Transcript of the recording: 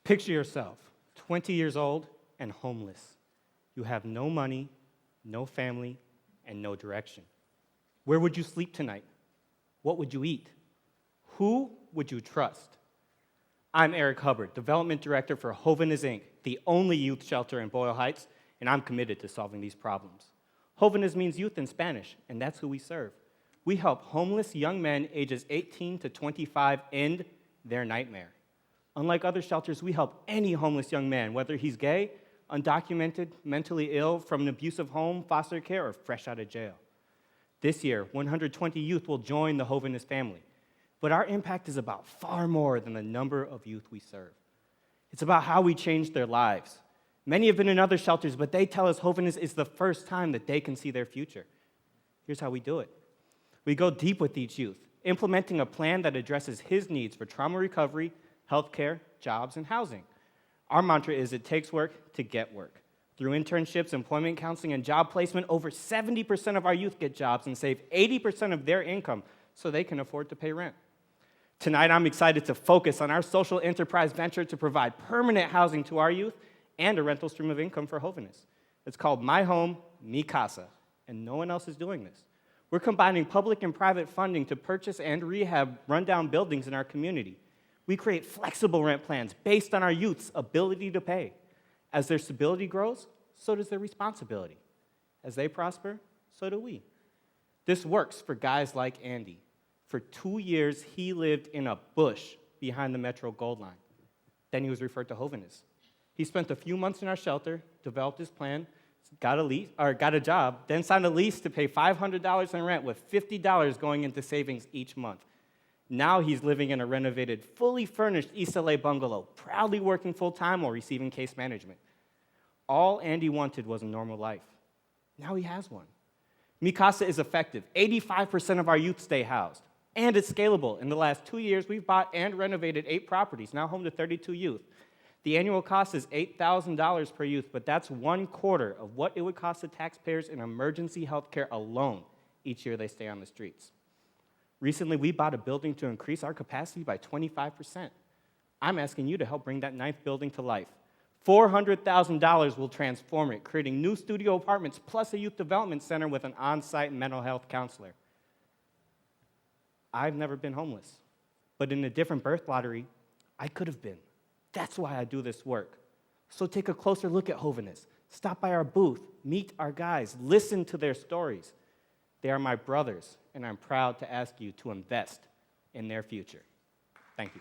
Picture yourself, 20 years old and homeless. You have no money, no family, and no direction. Where would you sleep tonight? What would you eat? Who would you trust? I'm Eric Hubbard, Development Director for Jovenes, Inc., the only youth shelter in Boyle Heights, and I'm committed to solving these problems. Jovenes means youth in Spanish, and that's who we serve. We help homeless young men ages 18 to 25 end their nightmare. Unlike other shelters, we help any homeless young man, whether he's gay, undocumented, mentally ill, from an abusive home, foster care, or fresh out of jail. This year, 120 youth will join the Jovenes family. But our impact is about far more than the number of youth we serve. It's about how we change their lives. Many have been in other shelters, but they tell us Jovenes is the first time that they can see their future. Here's how we do it. We go deep with each youth, implementing a plan that addresses his needs for trauma recovery, healthcare, jobs, and housing. Our mantra is it takes work to get work. Through internships, employment counseling, and job placement, over 70% of our youth get jobs and save 80% of their income so they can afford to pay rent. Tonight, I'm excited to focus on our social enterprise venture to provide permanent housing to our youth and a rental stream of income for Jovenes. It's called My Home, Mi Casa, and no one else is doing this. We're combining public and private funding to purchase and rehab rundown buildings in our community. We create flexible rent plans based on our youth's ability to pay. As their stability grows, so does their responsibility. As they prosper, so do we. This works for guys like Andy. For 2 years, he lived in a bush behind the Metro Gold Line. Then he was referred to Jovenes. He spent a few months in our shelter, developed his plan, got a job, then signed a lease to pay $500 in rent with $50 going into savings each month. Now he's living in a renovated, fully furnished East LA bungalow, proudly working full-time while receiving case management. All Andy wanted was a normal life. Now he has one. Mi Casa is effective. 85% of our youth stay housed. And it's scalable. In the last 2 years, we've bought and renovated 8 properties, now home to 32 youth. The annual cost is $8,000 per youth, but that's 1/4 of what it would cost the taxpayers in emergency health care alone each year they stay on the streets. Recently, we bought a building to increase our capacity by 25%. I'm asking you to help bring that 9th building to life. $400,000 will transform it, creating new studio apartments plus a youth development center with an on-site mental health counselor. I've never been homeless, but in a different birth lottery, I could have been. That's why I do this work. So take a closer look at Jovenes. Stop by our booth, meet our guys, listen to their stories. They are my brothers, and I'm proud to ask you to invest in their future. Thank you.